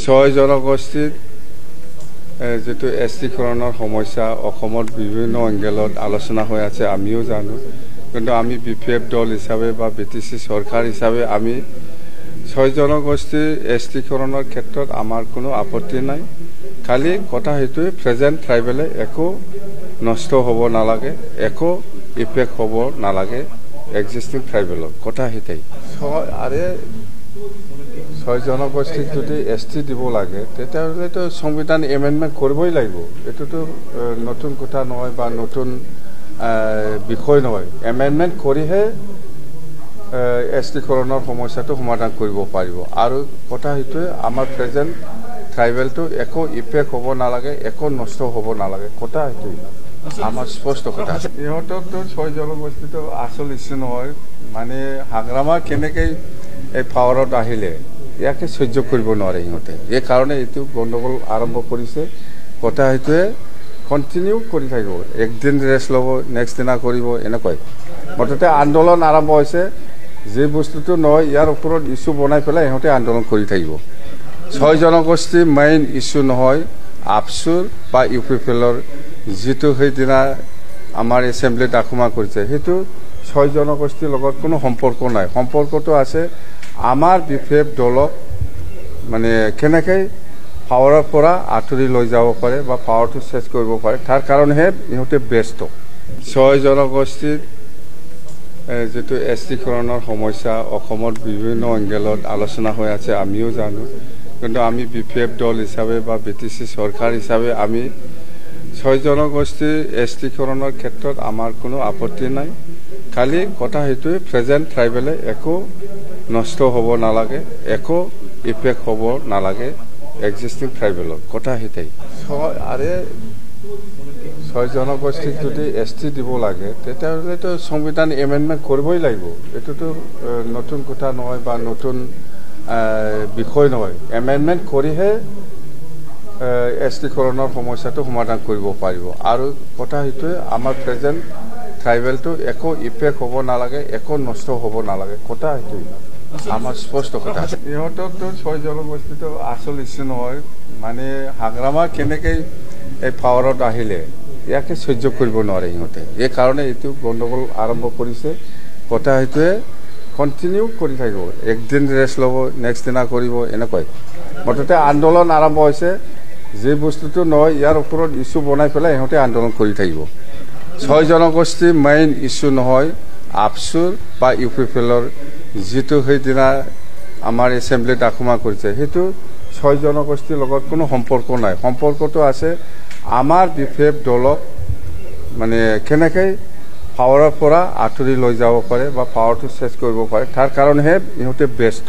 ছয় জনগোষ্ঠীৰ যেটো এষ্টিকৰণৰ সমস্যা অসমত বিভিন্ন এংগেলত আলোচনা হৈ আছে আমিও জানো কিন্তু আমি বিপিএফ দল হিচাপে বা বিটিসি সরকার হিসাবে আমি ছয় জনগোষ্ঠীৰ এষ্টিকৰণৰ ক্ষেত্ৰত আমাৰ কোনো আপত্তি নাই খালি কথা হেতুৱে প্ৰেজেন্ট ট্ৰাইবেলে একো নষ্ট হ'ব নালাগে একো ইফেক্ট হ'ব নালাগে এক্সিস্টিং ট্ৰাইবেলৰ কথা হেতাই আৰে ছয় জনগোষ্ঠীক যদি এসটি দিব লাগে তেতিয়াহ'লে তো সংবিধান এমেন্ডমেন্ট কৰিবই লাগিব এটোতো নতুন কথা নহয় বা নতুন বিষয় নহয় এমেন্ডমেন্ট কৰিহে এষ্টিকৰণৰ সমস্যাটো সমাধান কৰিব পাৰিব আৰু কথা হেতুৱে আমাৰ প্ৰেজেন্ট ট্ৰাইবেলটো একো ইফেক্ট হ'ব নালাগে একো নষ্ট হ'ব নালাগে কথা হেতুৱে আমাৰ স্পষ্ট কথা ইহঁতৰ তো ছয় জনগোষ্ঠীটো আসল ইস্যু নহয় মানে হাগ্ৰামা কেনেকৈ এই পাৱাৰত আহিলে ইয়াকে সহ্য কৰিব নোৱাৰে ইহঁতে এই কাৰণে এইটো গণ্ডগোল আৰম্ভ কৰিছে কথা হেতুৱে কণ্টিনিউ কৰি থাকিব একদিন ৰেষ্ট ল'ব নেক্সট দিনা কৰিব এনেকৈ মুঠতে আন্দোলন আৰম্ভ হৈছে যে বস্তুটো নহয় ইয়াৰ ওপৰত ইস্যু বনাই পেলাই ইহঁতে আন্দোলন কৰি থাকিব ছয় জনগোষ্ঠী মেইন ইস্যু নহয় আপচুৰ বা ইউপিপিএলৰ যেটো সেইদিনা আমাৰ এছেম্বলিত আক্ৰমণ কৰিছে সেইটো ছয় জনগোষ্ঠীৰ লগত কোনো সম্পৰ্ক নাই সম্পৰ্কটো আছে আমাৰ বিপিএফ দলক মানে কেনেকৈ পাৱাৰৰ পৰা আঁতৰি লৈ যাব পাৰে বা পাৱাৰটো চেঞ্জ কৰিব পাৰে তাৰ কাৰণেহে ইহঁতে ব্যস্ত ছয় জনগোষ্ঠীৰ যেটো এষ্টিকৰণৰ সমস্যা অসমত বিভিন্ন এংগেলত আলোচনা হৈ আছে আমিও জানো কিন্তু আমি বিপিএফ দল হিচাপে বা বিটিসি সরকার হিসাবে আমি ছয় জনগোষ্ঠীৰ এষ্টিকৰণৰ ক্ষেত্ৰত আমাৰ কোনো আপত্তি নাই খালি কথা হেতুৱে প্ৰেজেন্ট ট্ৰাইবেলে একো নষ্ট হ'ব নালাগে একো ইফেক্ট হ'ব নালাগে এক্সিস্টিং ট্ৰাইবেলৰ কথা হেতাই আৰে ছয় জনগোষ্ঠীক যদি এসটি দিব লাগে তেতিয়াহ'লে তো সংবিধান এমেন্ডমেন্ট কৰিবই লাগিব এটোতো নতুন কথা নহয় বা নতুন বিষয় নহয় এমেন্ডমেন্ট কৰিহে এষ্টিকৰণৰ সমস্যাটো সমাধান কৰিব পাৰিব আৰু কথা হেতুৱে আমাৰ প্ৰেজেন্ট ট্ৰাইবেলটো একো ইফেক্ট হ'ব নালাগে একো নষ্ট হ'ব নালাগে কথা হেতুৱে আমাৰ স্পষ্ট কথা ইহঁতৰ তো ছয় জনগোষ্ঠীটো আসল ইস্যু নহয় মানে হাগ্ৰামা কেনেকৈ এই পাৱাৰত আহিলে ইয়াকে সহ্য কৰিব নোৱাৰে ইহঁতে এই কাৰণে এইটো গণ্ডগোল আৰম্ভ কৰিছে কথা হেতুৱে কণ্টিনিউ কৰি থাকিব একদিন ৰেষ্ট ল'ব নেক্সট দিনা কৰিব এনেকৈ মুঠতে আন্দোলন আৰম্ভ হৈছে যে বস্তুটো নহয় ইয়াৰ ওপৰত ইস্যু বনাই পেলাই ইহঁতে আন্দোলন কৰি থাকিব ছয় জনগোষ্ঠী মেইন ইস্যু নহয় আপচুৰ বা ইউপিপিএলৰ যেটো সেইদিনা আমাৰ এছেম্বলিত আক্ৰমণ কৰিছে সেইটো ছয় জনগোষ্ঠীৰ লগত কোনো সম্পৰ্ক নাই সম্পৰ্কটো আছে আমাৰ বিপিএফ দলক মানে কেনেকৈ পাৱাৰৰ পৰা আঁতৰি লৈ যাব পাৰে বা পাৱাৰটো চেঞ্জ কৰিব পাৰে তাৰ কাৰণেহে ইহঁতে ব্যস্ত